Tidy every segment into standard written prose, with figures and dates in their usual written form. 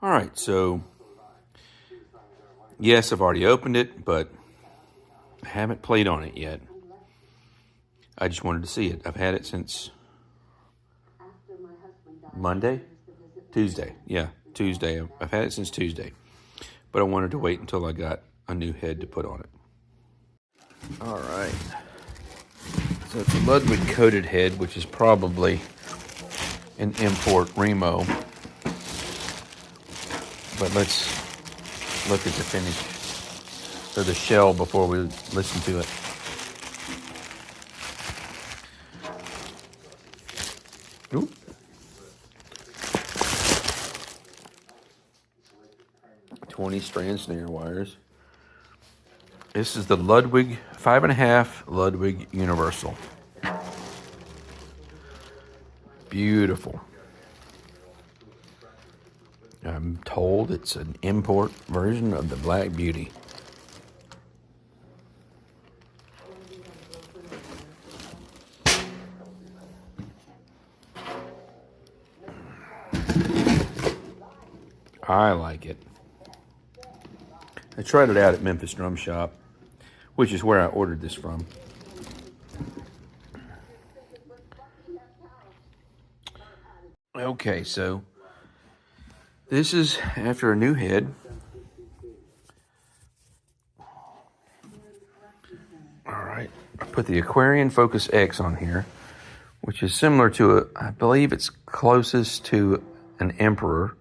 All right, so yes, I've already opened it, but I haven't played on it yet. I just wanted to see it. I've had it since Monday? Tuesday. Yeah, Tuesday. I've had it since Tuesday, but I wanted to wait until I got a new head to put on it. All right. So it's a Ludwig coated head, which is probably an import Remo. But let's look at the finish or the shell before we listen to it. Ooh. "20-strand snare wires. This is the Ludwig 5.5 Ludwig Universal. Beautiful. I'm told it's an import version of the Black Beauty. I like it. I tried it out at Memphis Drum Shop, which is where I ordered this from. Okay, so this is after a new head. All right, I put the Aquarian Focus X on here, which is similar to I believe it's closest to an Emperor.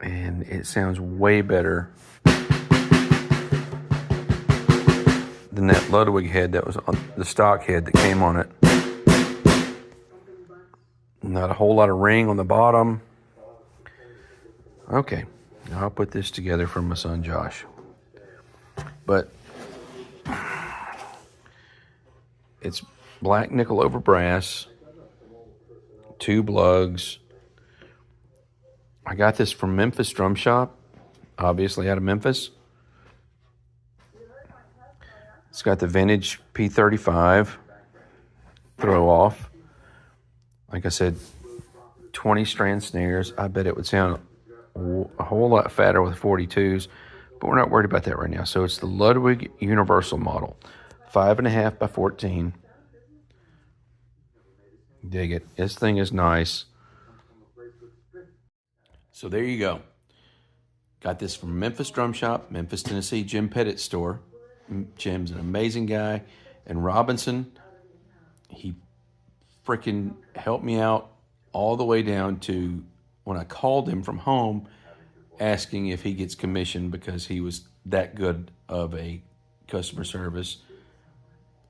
And it sounds way better than that Ludwig head that was on the stock head that came on it. Not a whole lot of ring on the bottom. Okay, I'll put this together for my son Josh. But it's black nickel over brass, tube lugs. I got this from Memphis Drum Shop, obviously out of Memphis. It's got the vintage P35 throw off. Like I said, 20-strand snares. I bet it would sound a whole lot fatter with 42s, but we're not worried about that right now. So it's the Ludwig Universal model, 5.5 by 14. Dig it. This thing is nice. So there you go. Got this from Memphis Drum Shop, Memphis, Tennessee, Jim Pettit's store. Jim's an amazing guy. And Robinson, he freaking helped me out all the way down to when I called him from home asking if he gets commission because he was that good of a customer service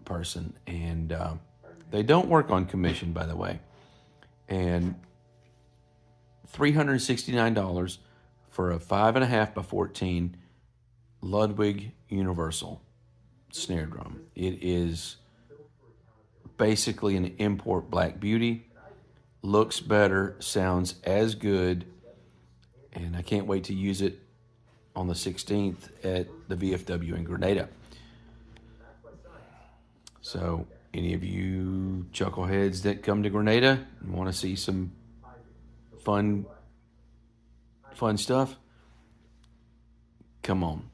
person. And they don't work on commission, by the way. And $369 for a 5.5 by 14 Ludwig Universal snare drum. It is basically an import Black Beauty. Looks better, sounds as good, and I can't wait to use it on the 16th at the VFW in Grenada. So any of you chuckleheads that come to Grenada and want to see some fun stuff, come on.